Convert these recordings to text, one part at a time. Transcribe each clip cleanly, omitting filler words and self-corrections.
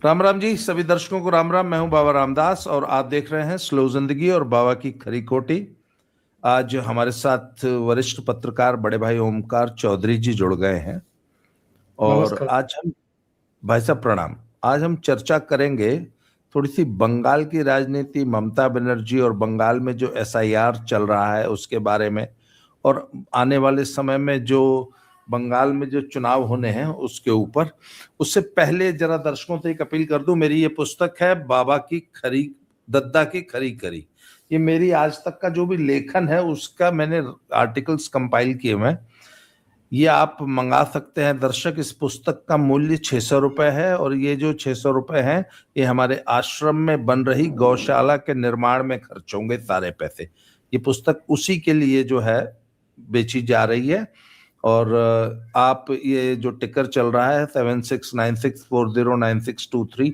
राम राम जी, सभी दर्शकों को राम राम। मैं हूं बाबा रामदास और आप देख रहे हैं स्लो जिंदगी और बाबा की खरी खोटी। आज हमारे साथ वरिष्ठ पत्रकार बड़े भाई ओमकार चौधरी जी जुड़ गए हैं और नमस्कार। आज हम, भाई साहब प्रणाम। आज हम चर्चा करेंगे थोड़ी सी बंगाल की राजनीति, ममता बनर्जी और बंगाल में जो एसआईआर चल रहा है उसके बारे में, और आने वाले समय में जो बंगाल में जो चुनाव होने हैं उसके ऊपर। उससे पहले जरा दर्शकों से एक अपील कर दूं, मेरी ये पुस्तक है बाबा की खरी, दद्दा की खरी खरी। ये मेरी आज तक का जो भी लेखन है उसका मैंने आर्टिकल्स कंपाइल किए हुए हैं। ये आप मंगा सकते हैं दर्शक। इस पुस्तक का मूल्य 600 रुपये है और ये जो 600 रुपये हैं ये हमारे आश्रम में बन रही गौशाला के निर्माण में खर्च होंगे सारे पैसे। ये पुस्तक उसी के लिए जो है बेची जा रही है। और आप ये जो टिकर चल रहा है 7696409623,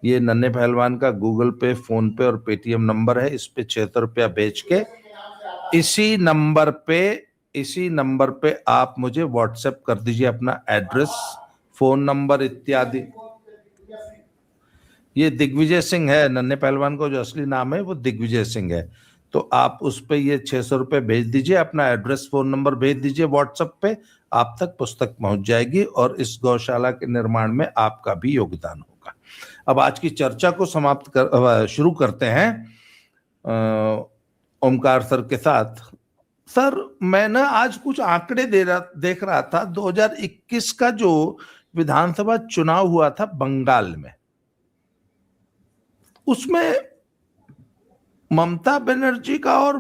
ये नन्हे पहलवान का गूगल पे, फोन पे और पेटीएम नंबर है। इस पे 76 रुपया बेच के इसी नंबर पे आप मुझे व्हाट्सएप कर दीजिए अपना एड्रेस, फोन नंबर इत्यादि। ये दिग्विजय सिंह है, नन्हे पहलवान को जो असली नाम है वो दिग्विजय सिंह है। तो आप उस पे ये 600 रुपये भेज दीजिए, अपना एड्रेस फोन नंबर भेज दीजिए व्हाट्सएप पे, आप तक पुस्तक पहुंच जाएगी और इस गौशाला के निर्माण में आपका भी योगदान होगा। अब आज की चर्चा को शुरू करते हैं ओमकार सर के साथ। सर, मैं ना आज कुछ आंकड़े देख रहा था। 2021 का जो विधानसभा चुनाव हुआ था बंगाल में, उसमें ममता बनर्जी का और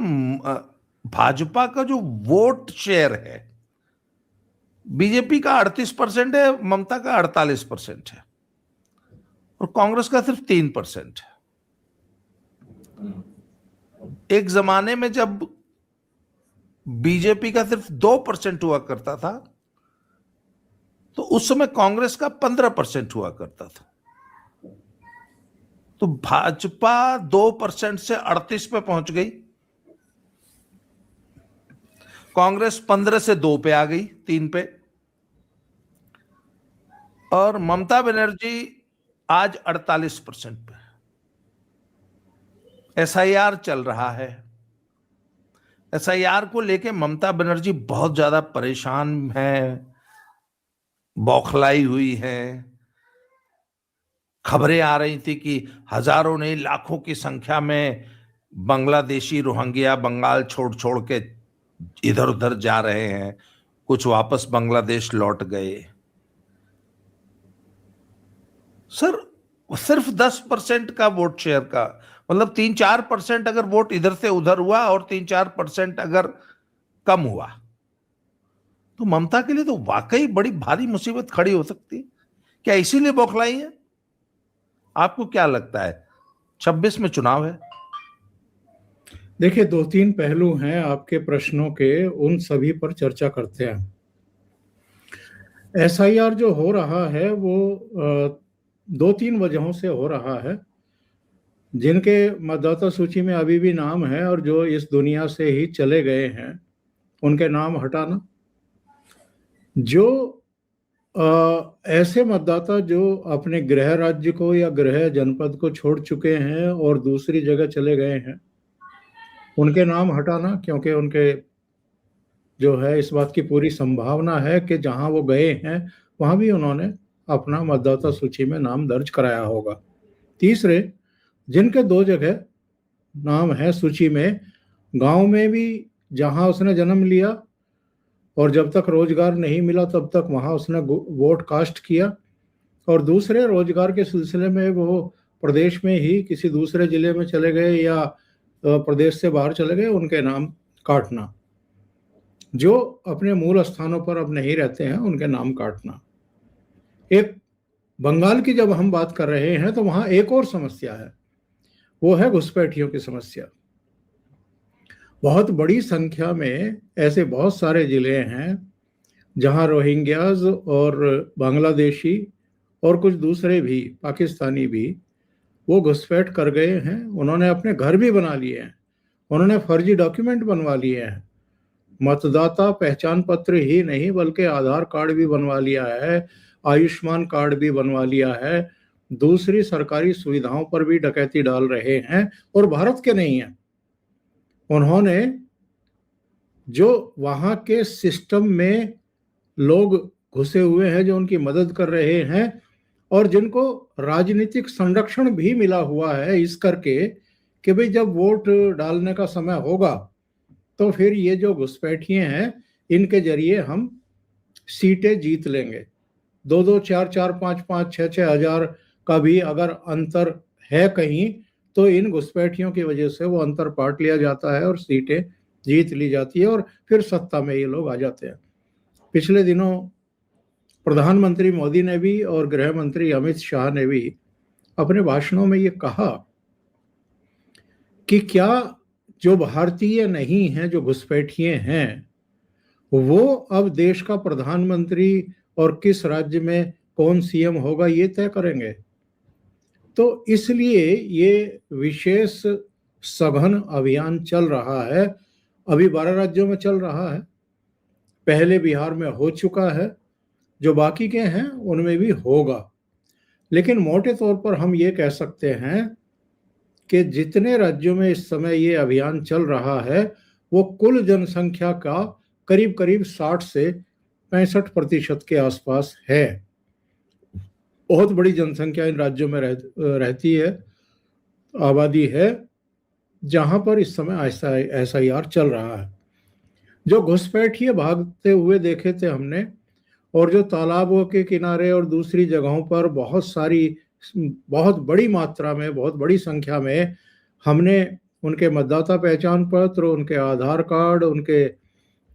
भाजपा का जो वोट शेयर है, बीजेपी का 38% है, ममता का 48% है और कांग्रेस का सिर्फ 3% है। एक जमाने में जब बीजेपी का सिर्फ 2% हुआ करता था तो उस समय कांग्रेस का 15% हुआ करता था। तो भाजपा 2% से 38 पे पहुंच गई, कांग्रेस 15 से 2 पे आ गई, 3 पे, और ममता बनर्जी आज 48% पे। एसआईआर चल रहा है। एसआईआर को लेके ममता बनर्जी बहुत ज्यादा परेशान है, बौखलाई हुई है। खबरें आ रही थी कि हजारों नहीं लाखों की संख्या में बांग्लादेशी रोहिंग्या बंगाल छोड़ छोड़ के इधर उधर जा रहे हैं, कुछ वापस बांग्लादेश लौट गए। सर, सिर्फ 10% का वोट शेयर का मतलब 3-4% अगर वोट इधर से उधर हुआ और 3-4% अगर कम हुआ तो ममता के लिए तो वाकई बड़ी भारी मुसीबत खड़ी हो सकती है। क्या इसीलिए बौखलाई है? आपको क्या लगता है? 26 में चुनाव है। देखिए, 2-3 पहलू हैं आपके प्रश्नों के, उन सभी पर चर्चा करते हैं। एसआईआर जो हो रहा है वो 2-3 वजहों से हो रहा है। जिनके मतदाता सूची में अभी भी नाम है और जो इस दुनिया से ही चले गए हैं उनके नाम हटाना, जो ऐसे मतदाता जो अपने गृह राज्य को या गृह जनपद को छोड़ चुके हैं और दूसरी जगह चले गए हैं उनके नाम हटाना, क्योंकि उनके जो है इस बात की पूरी संभावना है कि जहां वो गए हैं वहां भी उन्होंने अपना मतदाता सूची में नाम दर्ज कराया होगा। तीसरे, जिनके 2 जगह नाम है सूची में, गांव में भी जहां उसने जन्म लिया और जब तक रोजगार नहीं मिला तब तक वहां उसने वोट कास्ट किया, और दूसरे रोजगार के सिलसिले में वो प्रदेश में ही किसी दूसरे जिले में चले गए या प्रदेश से बाहर चले गए, उनके नाम काटना। जो अपने मूल स्थानों पर अब नहीं रहते हैं उनके नाम काटना। एक बंगाल की जब हम बात कर रहे हैं तो वहां एक और समस्या है, वो है घुसपैठियों की समस्या। बहुत बड़ी संख्या में ऐसे बहुत सारे जिले हैं जहां रोहिंग्याज और बांग्लादेशी और कुछ दूसरे भी, पाकिस्तानी भी, वो घुसपैठ कर गए हैं। उन्होंने अपने घर भी बना लिए हैं, उन्होंने फर्जी डॉक्यूमेंट बनवा लिए हैं, मतदाता पहचान पत्र ही नहीं बल्कि आधार कार्ड भी बनवा लिया है, आयुष्मान कार्ड भी बनवा लिया है, दूसरी सरकारी सुविधाओं पर भी डकैती डाल रहे हैं, और भारत के नहीं हैं। उन्होंने जो वहां के सिस्टम में लोग घुसे हुए हैं, जो उनकी मदद कर रहे हैं और जिनको राजनीतिक संरक्षण भी मिला हुआ है इस करके कि भाई जब वोट डालने का समय होगा तो फिर ये जो घुसपैठिए हैं इनके जरिए हम सीटें जीत लेंगे। 2-2, 4-4, 5-5, 6-6 हजार का भी अगर अंतर है कहीं, तो इन घुसपैठियों की वजह से वो अंतर पाट लिया जाता है और सीटें जीत ली जाती है और फिर सत्ता में ये लोग आ जाते हैं। पिछले दिनों प्रधानमंत्री मोदी ने भी और गृह मंत्री अमित शाह ने भी अपने भाषणों में ये कहा कि क्या जो भारतीय नहीं हैं, जो घुसपैठिए हैं, वो अब देश का प्रधानमंत्री और किस राज्य में कौन सीएम होगा ये तय करेंगे। तो इसलिए ये विशेष सघन अभियान चल रहा है। अभी 12 राज्यों में चल रहा है, पहले बिहार में हो चुका है, जो बाकी के हैं उनमें भी होगा। लेकिन मोटे तौर पर हम ये कह सकते हैं कि जितने राज्यों में इस समय ये अभियान चल रहा है वो कुल जनसंख्या का करीब करीब 60 से 65% के आसपास है। बहुत बड़ी जनसंख्या इन राज्यों में रहती है, आबादी है, जहां पर इस समय एसआईआर चल रहा है। जो घुसपैठिए भागते हुए देखे थे हमने, और जो तालाबों के किनारे और दूसरी जगहों पर बहुत बड़ी मात्रा में, बहुत बड़ी संख्या में हमने उनके मतदाता पहचान पत्र, उनके आधार कार्ड, उनके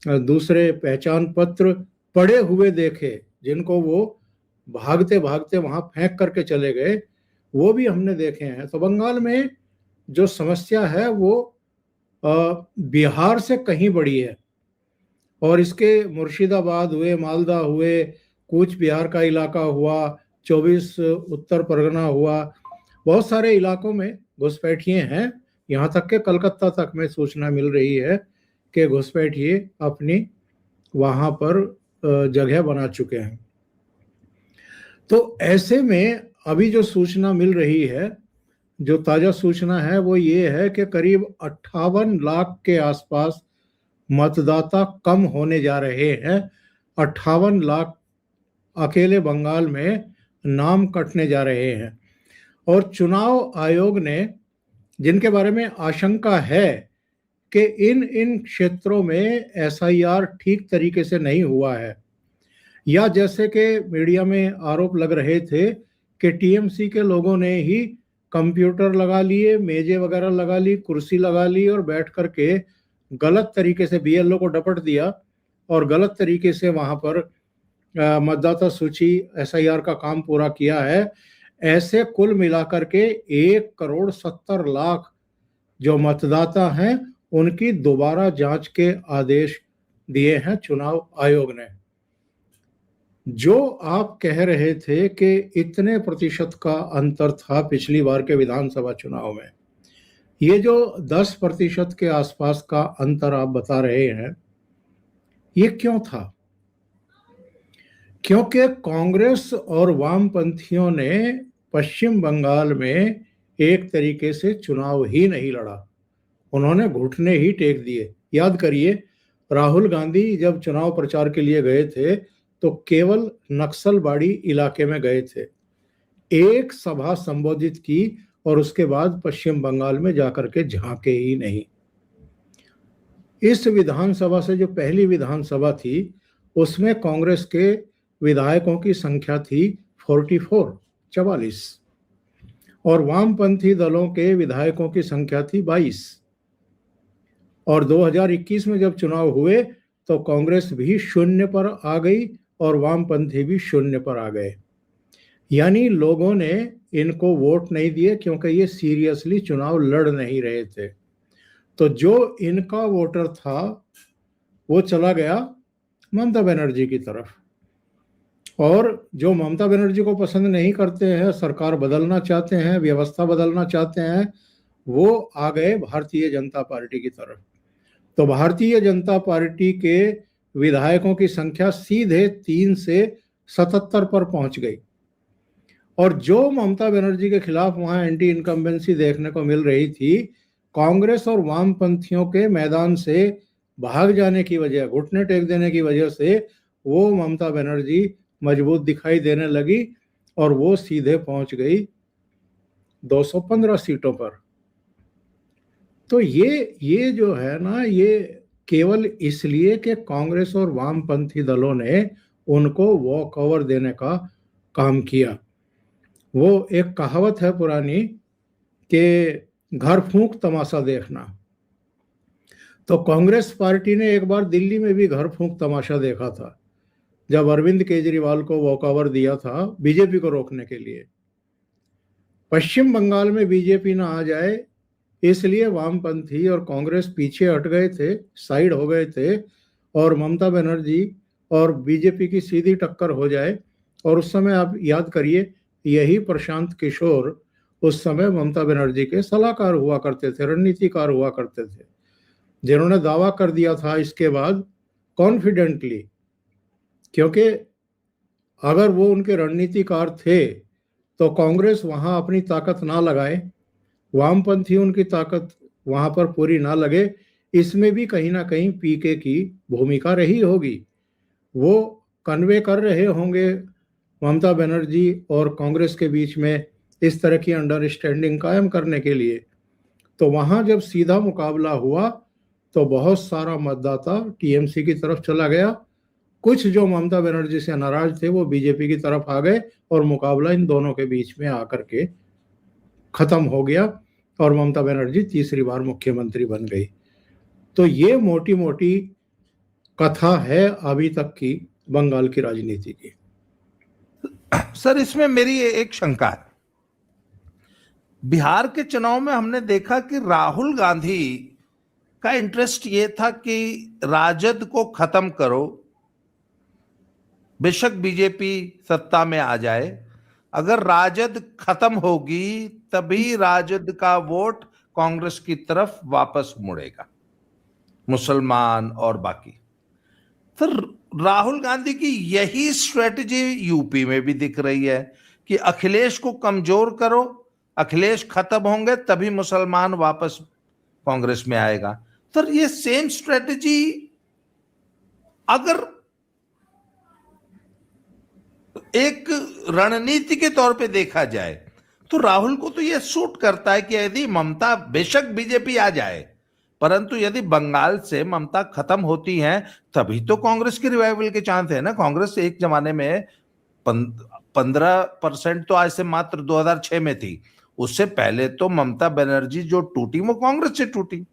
दूसरे पहचान पत्र पड़े हुए देखे, जिनको वो भागते भागते वहां फेंक करके चले गए, वो भी हमने देखे हैं। तो बंगाल में जो समस्या है वो बिहार से कहीं बड़ी है, और इसके मुर्शिदाबाद हुए, मालदा हुए, कूच बिहार का इलाका हुआ, 24 उत्तर परगना हुआ, बहुत सारे इलाकों में घुसपैठिए हैं। यहाँ तक के कलकत्ता तक में सूचना मिल रही है कि घुसपैठिए अपनी वहाँ पर जगह बना चुके हैं। तो ऐसे में अभी जो सूचना मिल रही है, जो ताज़ा सूचना है वो ये है कि करीब 58 लाख के आसपास मतदाता कम होने जा रहे हैं। 58 लाख अकेले बंगाल में नाम कटने जा रहे हैं। और चुनाव आयोग ने, जिनके बारे में आशंका है कि इन क्षेत्रों में एसआईआर ठीक तरीके से नहीं हुआ है, या जैसे कि मीडिया में आरोप लग रहे थे कि टीएमसी के लोगों ने ही कंप्यूटर लगा लिए, मेजें वगैरह लगा ली, कुर्सी लगा ली और बैठ करके गलत तरीके से बीएलओ को डपट दिया और गलत तरीके से वहां पर मतदाता सूची एसआईआर का काम पूरा किया है। ऐसे कुल मिलाकर के 1,70,00,000 जो मतदाता हैं उनकी दोबारा जांच के आदेश दिए हैं चुनाव आयोग ने। जो आप कह रहे थे कि इतने प्रतिशत का अंतर था पिछली बार के विधानसभा चुनाव में, ये जो 10% के आसपास का अंतर आप बता रहे हैं, ये क्यों था? क्योंकि कांग्रेस और वामपंथियों ने पश्चिम बंगाल में एक तरीके से चुनाव ही नहीं लड़ा, उन्होंने घुटने ही टेक दिए। याद करिए, राहुल गांधी जब चुनाव प्रचार के लिए गए थे तो केवल नक्सलबाड़ी इलाके में गए थे, एक सभा संबोधित की और उसके बाद पश्चिम बंगाल में जाकर के झांके ही नहीं। इस विधानसभा से जो पहली विधानसभा थी उसमें कांग्रेस के विधायकों की संख्या थी 44 और वामपंथी दलों के विधायकों की संख्या थी 22। और 2021 में जब चुनाव हुए तो कांग्रेस भी 0 पर आ गई और वामपंथी भी 0 पर आ गए। यानी लोगों ने इनको वोट नहीं दिए क्योंकि ये सीरियसली चुनाव लड़ नहीं रहे थे। तो जो इनका वोटर था वो चला गया ममता बनर्जी की तरफ, और जो ममता बनर्जी को पसंद नहीं करते हैं, सरकार बदलना चाहते हैं, व्यवस्था बदलना चाहते हैं, वो आ गए भारतीय जनता पार्टी की तरफ। तो भारतीय जनता पार्टी के विधायकों की संख्या सीधे 3 से 77 पर पहुंच गई। और जो ममता बनर्जी के खिलाफ वहां एंटी इनकम्बेंसी देखने को मिल रही थी, कांग्रेस और वामपंथियों के मैदान से भाग जाने की वजह, घुटने टेक देने की वजह से वो ममता बनर्जी मजबूत दिखाई देने लगी और वो सीधे पहुंच गई 215 सीटों पर। तो ये जो है ना, ये केवल इसलिए कि कांग्रेस और वामपंथी दलों ने उनको वॉक ओवर देने का काम किया। वो एक कहावत है पुरानी कि घर फूंक तमाशा देखना। तो कांग्रेस पार्टी ने एक बार दिल्ली में भी घर फूंक तमाशा देखा था, जब अरविंद केजरीवाल को वॉक ओवर दिया था बीजेपी को रोकने के लिए। पश्चिम बंगाल में बीजेपी ना आ जाए इसलिए वामपंथी और कांग्रेस पीछे हट गए थे, साइड हो गए थे, और ममता बनर्जी और बीजेपी की सीधी टक्कर हो जाए। और उस समय आप याद करिए, यही प्रशांत किशोर उस समय ममता बनर्जी के सलाहकार हुआ करते थे, रणनीतिकार हुआ करते थे, जिन्होंने दावा कर दिया था इसके बाद कॉन्फिडेंटली, क्योंकि अगर वो उनके रणनीतिकार थे तो कांग्रेस वहां अपनी ताकत ना लगाए, वामपंथी उनकी ताकत वहां पर पूरी ना लगे, इसमें भी कहीं ना कहीं पीके की भूमिका रही होगी। वो कन्वे कर रहे होंगे ममता बनर्जी और कांग्रेस के बीच में इस तरह की अंडरस्टैंडिंग कायम करने के लिए। तो वहां जब सीधा मुकाबला हुआ तो बहुत सारा मतदाता टीएमसी की तरफ चला गया, कुछ जो ममता बनर्जी से नाराज थे वो बीजेपी की तरफ आ गए, और मुकाबला इन दोनों के बीच में आकर के खत्म हो गया और ममता बनर्जी तीसरी बार मुख्यमंत्री बन गई। तो ये मोटी मोटी कथा है अभी तक की बंगाल की राजनीति की। सर, इसमें मेरी एक शंका है। बिहार के चुनाव में हमने देखा कि राहुल गांधी का इंटरेस्ट ये था कि राजद को खत्म करो, बेशक बीजेपी सत्ता में आ जाए, अगर राजद खत्म होगी तभी राजद का वोट कांग्रेस की तरफ वापस मुड़ेगा, मुसलमान और बाकी। फिर राहुल गांधी की यही स्ट्रेटजी यूपी में भी दिख रही है कि अखिलेश को कमजोर करो, अखिलेश खत्म होंगे तभी मुसलमान वापस कांग्रेस में आएगा। सर, ये सेम स्ट्रेटजी अगर एक रणनीति के तौर पे देखा जाए तो राहुल को तो यह सूट करता है कि यदि ममता, बेशक बीजेपी आ जाए, परंतु यदि बंगाल से ममता खत्म होती हैं तभी तो कांग्रेस की रिवाइवल के चांस है ना। कांग्रेस एक जमाने में 15% तो आज से मात्र 2006 में थी, उससे पहले तो ममता बनर्जी जो टूटी वो कांग्रेस से टूटी।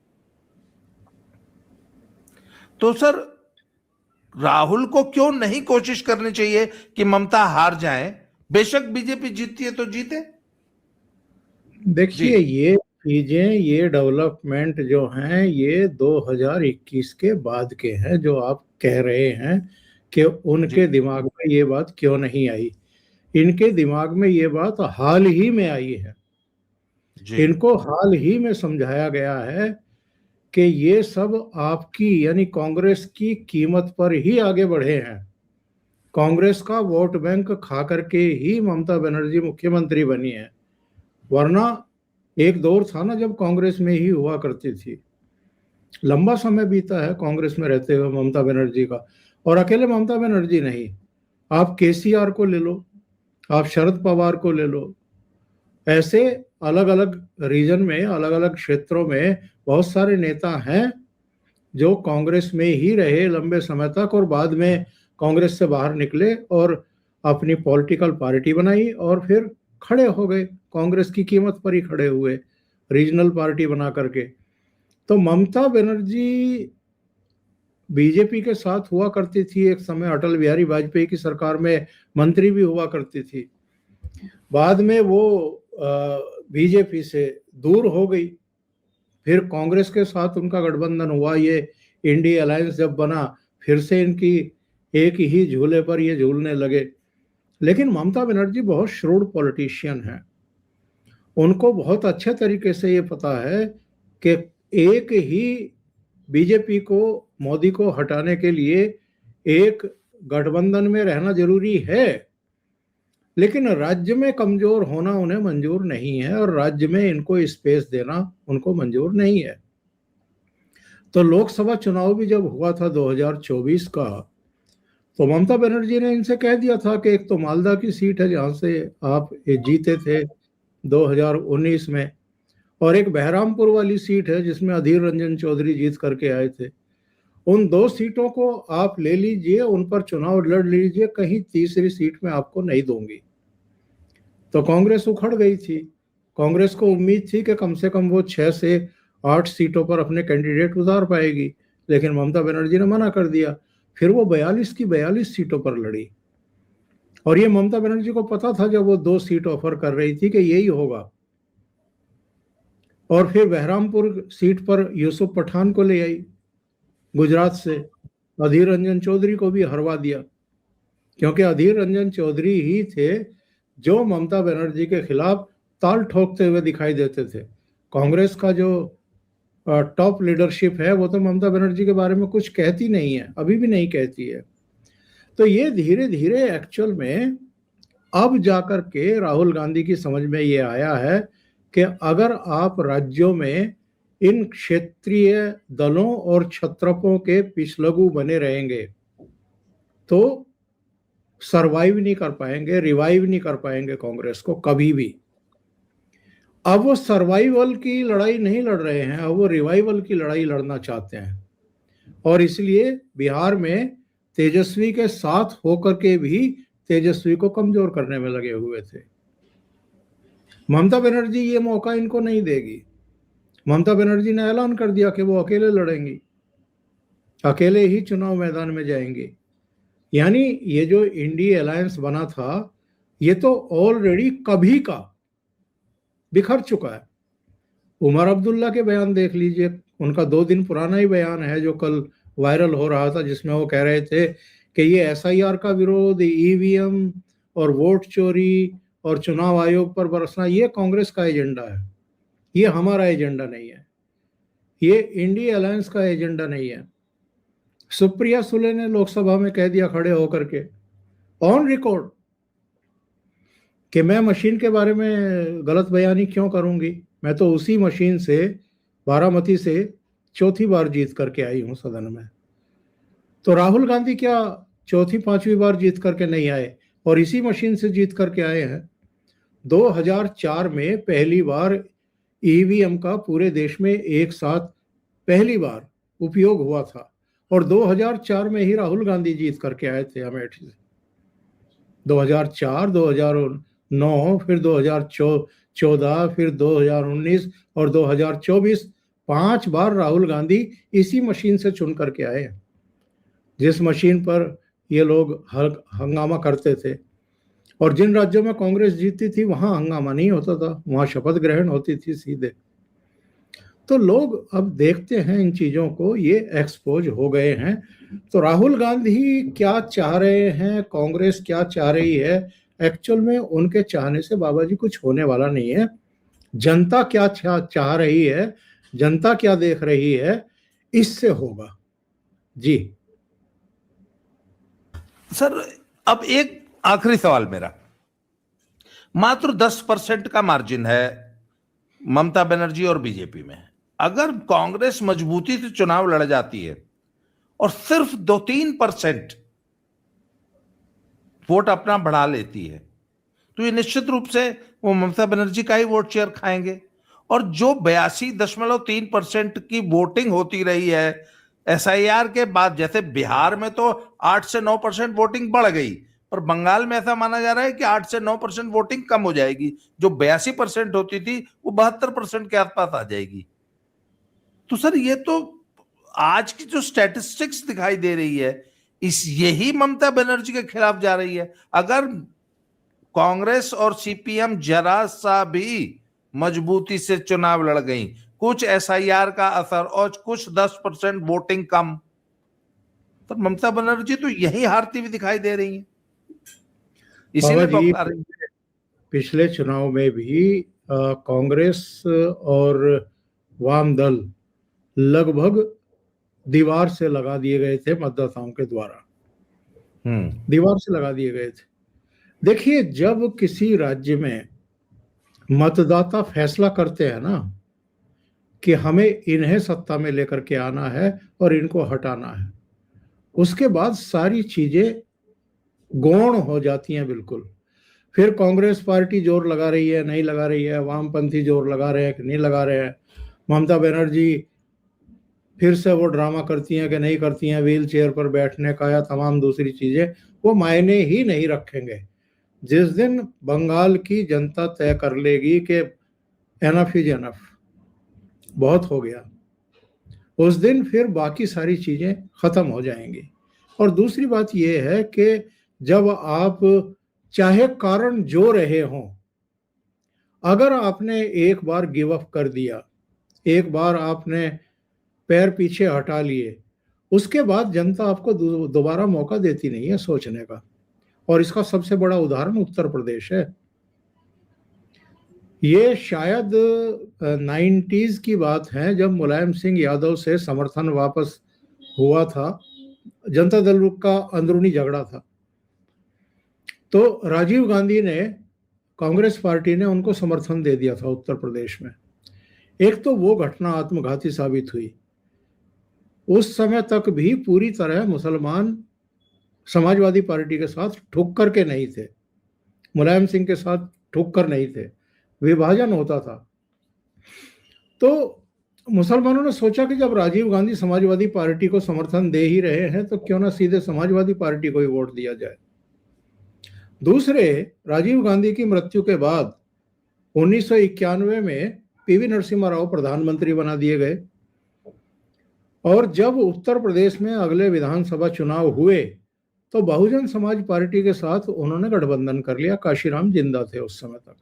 तो सर, राहुल को क्यों नहीं कोशिश करनी चाहिए कि ममता हार जाए, बेशक बीजेपी जीतती है तो जीते। देखिए, ये चीजें, ये डेवलपमेंट जो हैं ये 2021 के बाद के हैं, जो आप कह रहे हैं कि उनके दिमाग में ये बात क्यों नहीं आई। इनके दिमाग में ये बात हाल ही में आई है। इनको हाल ही में समझाया गया है कि ये सब आपकी, यानी कांग्रेस की कीमत पर ही आगे बढ़े हैं। कांग्रेस का वोट बैंक खा करके ही ममता बनर्जी मुख्यमंत्री बनी है, वरना एक दौर था ना जब कांग्रेस में ही हुआ करती थी। लंबा समय बीता है कांग्रेस में रहते हुए ममता बनर्जी का, और अकेले ममता बनर्जी नहीं, आप केसीआर को ले लो, आप शरद पवार को ले लो, ऐसे अलग अलग रीजन में, अलग अलग क्षेत्रों में बहुत सारे नेता हैं जो कांग्रेस में ही रहे लंबे समय तक और बाद में कांग्रेस से बाहर निकले और अपनी पॉलिटिकल पार्टी बनाई और फिर खड़े हो गए, कांग्रेस की कीमत पर ही खड़े हुए, रीजनल पार्टी बना करके। तो ममता बनर्जी बीजेपी के साथ हुआ करती थी, एक समय अटल बिहारी वाजपेयी की सरकार में मंत्री भी हुआ करती थी, बाद में वो बीजेपी से दूर हो गई, फिर कांग्रेस के साथ उनका गठबंधन हुआ, ये इंडिया अलायंस जब बना फिर से इनकी एक ही झूले पर ये झूलने लगे। लेकिन ममता बनर्जी बहुत श्रूड पॉलिटिशियन है, उनको बहुत अच्छे तरीके से ये पता है कि एक ही बीजेपी को, मोदी को हटाने के लिए एक गठबंधन में रहना जरूरी है। लेकिन राज्य में कमजोर होना उन्हें मंजूर नहीं है और राज्य में इनको स्पेस देना उनको मंजूर नहीं है। तो लोकसभा चुनाव भी जब हुआ था 2024 का, तो ममता बनर्जी ने इनसे कह दिया था कि एक तो मालदा की सीट है जहां से आप जीते थे 2019 में, और एक बहरामपुर वाली सीट है जिसमें अधीर रंजन चौधरी जीत करके आए थे। उन 2 सीटों को आप ले लीजिए, उन पर चुनाव लड़ लीजिए, कहीं तीसरी सीट में आपको नहीं दूंगी। तो कांग्रेस उखड़ गई थी। कांग्रेस को उम्मीद थी कि कम से कम वो 6 से 8 सीटों पर अपने कैंडिडेट उतार पाएगी, लेकिन ममता बनर्जी ने मना कर दिया। फिर वो 42 की 42 सीटों पर लड़ी, और ये ममता बनर्जी को पता था जब वो 2 सीट ऑफर कर रही थी कि यही होगा। और फिर बहरामपुर सीट पर यूसुफ पठान को ले आई गुजरात से, अधीर रंजन चौधरी को भी हरवा दिया, क्योंकि अधीर रंजन चौधरी ही थे जो ममता बनर्जी के खिलाफ ताल ठोकते हुए दिखाई देते थे। कांग्रेस का जो टॉप लीडरशिप है वो तो ममता बनर्जी के बारे में कुछ कहती नहीं है, अभी भी नहीं कहती है। तो ये धीरे धीरे एक्चुअल में अब जाकर के राहुल गांधी की समझ में ये आया है कि अगर आप राज्यों में इन क्षेत्रीय दलों और छत्रपों के पिछलगू बने रहेंगे तो सरवाइव नहीं कर पाएंगे, रिवाइव नहीं कर पाएंगे कांग्रेस को कभी भी। अब वो सर्वाइवल की लड़ाई नहीं लड़ रहे हैं, अब वो रिवाइवल की लड़ाई लड़ना चाहते हैं, और इसलिए बिहार में तेजस्वी के साथ होकर के भी तेजस्वी को कमजोर करने में लगे हुए थे। ममता बनर्जी ये मौका इनको नहीं देगी। ममता बनर्जी ने ऐलान कर दिया कि वो अकेले लड़ेंगी, अकेले ही चुनाव मैदान में जाएंगे। यानी ये जो इंडी अलायंस बना था ये तो ऑलरेडी कभी का बिखर चुका है। उमर अब्दुल्ला के बयान देख लीजिए, उनका 2 दिन पुराना ही बयान है जो कल वायरल हो रहा था, जिसमें वो कह रहे थे कि ये एसआईआर का विरोध, ईवीएम और वोट चोरी और चुनाव आयोग पर बरसना ये कांग्रेस का एजेंडा है, ये हमारा एजेंडा नहीं है, ये इंडिया अलायंस का एजेंडा नहीं है। सुप्रिया सुले ने लोकसभा में कह दिया खड़े होकर के ऑन रिकॉर्ड कि मैं मशीन के बारे में गलत बयानी क्यों करूंगी, मैं तो उसी मशीन से बारामती से 4थी बार जीत करके आई हूं सदन में। तो राहुल गांधी क्या 4थी 5वीं बार जीत करके नहीं आए, और इसी मशीन से जीत करके आए हैं। 2004 में पहली बार ईवीएम का पूरे देश में एक साथ पहली बार उपयोग हुआ था, और 2004 में ही राहुल गांधी जीत करके आए थे अमेठी से। 2004, 2009, फिर 2014, फिर 2019 और 2024, 5 बार राहुल गांधी इसी मशीन से चुन करके आए हैं, जिस मशीन पर ये लोग हंगामा करते थे। और जिन राज्यों में कांग्रेस जीतती थी वहां हंगामा नहीं होता था, वहां शपथ ग्रहण होती थी सीधे। तो लोग अब देखते हैं इन चीजों को, ये एक्सपोज हो गए हैं। तो राहुल गांधी क्या चाह रहे हैं, कांग्रेस क्या चाह रही है, एक्चुअल में उनके चाहने से बाबा जी कुछ होने वाला नहीं है। जनता क्या चाह रही है, जनता क्या देख रही है, इससे होगा। जी सर, अब एक आखिरी सवाल मेरा, मात्र 10% का मार्जिन है ममता बनर्जी और बीजेपी में। अगर कांग्रेस मजबूती से चुनाव लड़ जाती है और सिर्फ 2-3% वोट अपना बढ़ा लेती है, तो ये निश्चित रूप से वो ममता बनर्जी का ही वोट शेयर खाएंगे। और जो 82.3% की वोटिंग होती रही है एसआईआर के बाद, जैसे बिहार में तो 8 से 9% वोटिंग बढ़ गई, और बंगाल में ऐसा माना जा रहा है कि 8 से 9% वोटिंग कम हो जाएगी, जो 82% होती थी वो 72% के आसपास आ जाएगी। तो सर ये तो आज की जो स्टैटिस्टिक्स दिखाई दे रही है यही ममता बनर्जी के खिलाफ जा रही है। अगर कांग्रेस और सीपीएम जरा सा भी मजबूती से चुनाव लड़ गई, कुछ एसआईआर का असर और कुछ 10% वोटिंग कम, तो ममता बनर्जी तो यही हारती हुई दिखाई दे रही है। इसीलिए पिछले चुनाव में भी कांग्रेस और वाम दल लगभग दीवार से लगा दिए गए थे मतदाताओं के द्वारा, दीवार से लगा दिए गए थे। देखिए, जब किसी राज्य में मतदाता फैसला करते हैं ना कि हमें इन्हें सत्ता में लेकर के आना है और इनको हटाना है, उसके बाद सारी चीजें गौण हो जाती हैं बिल्कुल। फिर कांग्रेस पार्टी जोर लगा रही है, नहीं लगा रही है, वामपंथी जोर लगा रहे हैं कि नहीं लगा रहे हैं, ममता बनर्जी फिर से वो ड्रामा करती हैं कि नहीं करती हैं, व्हील चेयर पर बैठने का या तमाम दूसरी चीजें, वो मायने ही नहीं रखेंगे। जिस दिन बंगाल की जनता तय कर लेगी कि एनफ इज एनफ, बहुत हो गया, उस दिन फिर बाकी सारी चीजें खत्म हो जाएंगी। और दूसरी बात यह है कि जब आप चाहे कारण जो रहे हों, अगर आपने एक बार गिव अप कर दिया, एक बार आपने पैर पीछे हटा लिए, उसके बाद जनता आपको दोबारा मौका देती नहीं है सोचने का। और इसका सबसे बड़ा उदाहरण उत्तर प्रदेश है। ये शायद 90s की बात है, जब मुलायम सिंह यादव से समर्थन वापस हुआ था, जनता दल का अंदरूनी झगड़ा था, तो राजीव गांधी ने, कांग्रेस पार्टी ने उनको समर्थन दे दिया था उत्तर प्रदेश में। एक तो वो घटना आत्मघाती साबित हुई। उस समय तक भी पूरी तरह मुसलमान समाजवादी पार्टी के साथ ठुक्कर के नहीं थे, मुलायम सिंह के साथ ठुक्कर नहीं थे, विभाजन होता था। तो मुसलमानों ने सोचा कि जब राजीव गांधी समाजवादी पार्टी को समर्थन दे ही रहे हैं तो क्यों ना सीधे समाजवादी पार्टी को ही वोट दिया जाए। दूसरे, राजीव गांधी की मृत्यु के बाद 1991 में पीवी नरसिम्हा राव प्रधानमंत्री बना दिए गए, और जब उत्तर प्रदेश में अगले विधानसभा चुनाव हुए तो बहुजन समाज पार्टी के साथ उन्होंने गठबंधन कर लिया। काशीराम जिंदा थे उस समय तक।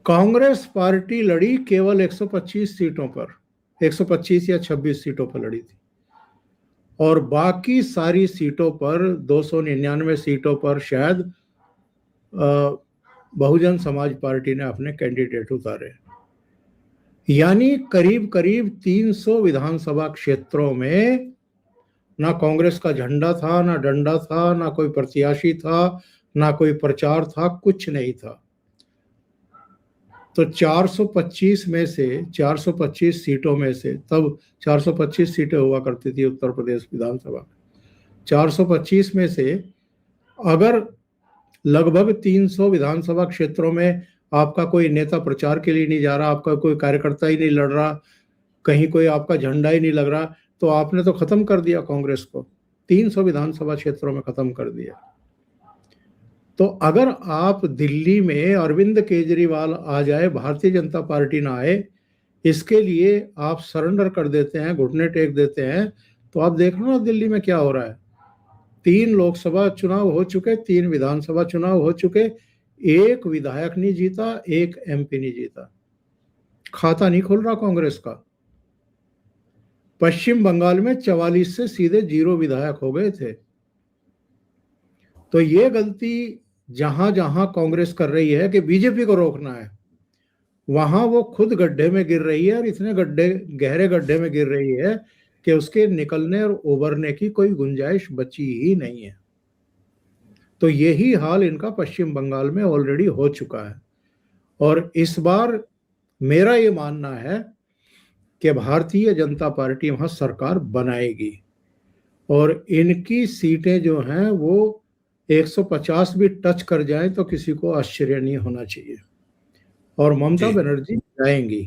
कांग्रेस पार्टी लड़ी केवल 125 सीटों पर, 125 या 26 सीटों पर लड़ी थी, और बाकी सारी सीटों पर, 299 सीटों पर शायद बहुजन समाज पार्टी ने अपने कैंडिडेट उतारे। यानी करीब करीब 300 विधानसभा क्षेत्रों में ना कांग्रेस का झंडा था, ना डंडा था, ना कोई प्रत्याशी था, ना कोई प्रचार था, कुछ नहीं था। तो 425 में से, 425 सीटों में से, तब 425 सीटें हुआ करती थी उत्तर प्रदेश विधानसभा, 425 में से अगर लगभग 300 विधानसभा क्षेत्रों में आपका कोई नेता प्रचार के लिए नहीं जा रहा, आपका कोई कार्यकर्ता ही नहीं लड़ रहा, कहीं कोई आपका झंडा ही नहीं लग रहा, तो आपने तो खत्म कर दिया कांग्रेस को, 300 विधानसभा क्षेत्रों में खत्म कर दिया। तो अगर आप दिल्ली में अरविंद केजरीवाल आ जाए, भारतीय जनता पार्टी ना आए, इसके लिए आप सरेंडर कर देते हैं, घुटने टेक देते हैं, तो आप देख लो ना दिल्ली में क्या हो रहा है। 3 लोकसभा चुनाव हो चुके, 3 विधानसभा चुनाव हो चुके, एक विधायक नहीं जीता, एक एमपी नहीं जीता, खाता नहीं खुल रहा कांग्रेस का। पश्चिम बंगाल में 44 से सीधे 0 विधायक हो गए थे। तो ये गलती जहां जहां कांग्रेस कर रही है कि बीजेपी को रोकना है, वहां वो खुद गड्ढे में गिर रही है, और इतने गहरे गड्ढे में गिर रही है कि उसके निकलने और उबरने की कोई गुंजाइश बची ही नहीं है। तो यही हाल इनका पश्चिम बंगाल में ऑलरेडी हो चुका है। और इस बार मेरा ये मानना है कि भारतीय जनता पार्टी वहां सरकार बनाएगी, और इनकी सीटें जो हैं वो 150 भी टच कर जाएं तो किसी को आश्चर्य नहीं होना चाहिए, और ममता बनर्जी जाएंगी।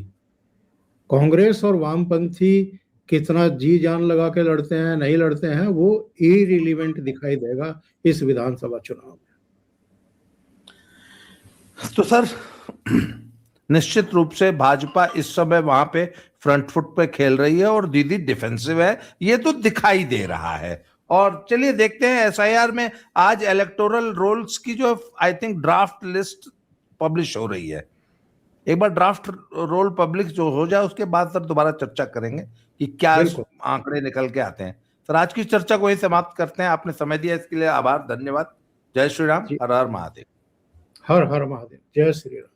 कांग्रेस और वामपंथी कितना जी जान लगा के लड़ते हैं, नहीं लड़ते हैं, वो इरिलीवेंट दिखाई देगा इस विधानसभा चुनाव में। तो सर, निश्चित रूप से भाजपा इस समय वहां पे फ्रंट फुट पे खेल रही है और दीदी डिफेंसिव है, ये तो दिखाई दे रहा है। और चलिए देखते हैं एसआईआर में आज इलेक्टोरल रोल्स की जो I think draft list publish हो रही है। एक बार ड्राफ्ट रोल पब्लिश जो हो जाए उसके बाद सर दोबारा चर्चा करेंगे कि क्या आंकड़े निकल के आते हैं। सर आज की चर्चा को ही समाप्त करते हैं। आपने समय दिया इसके लिए आभार, धन्यवाद। जय श्री राम, हर हर महादेव। हर हर महादेव, जय श्री राम।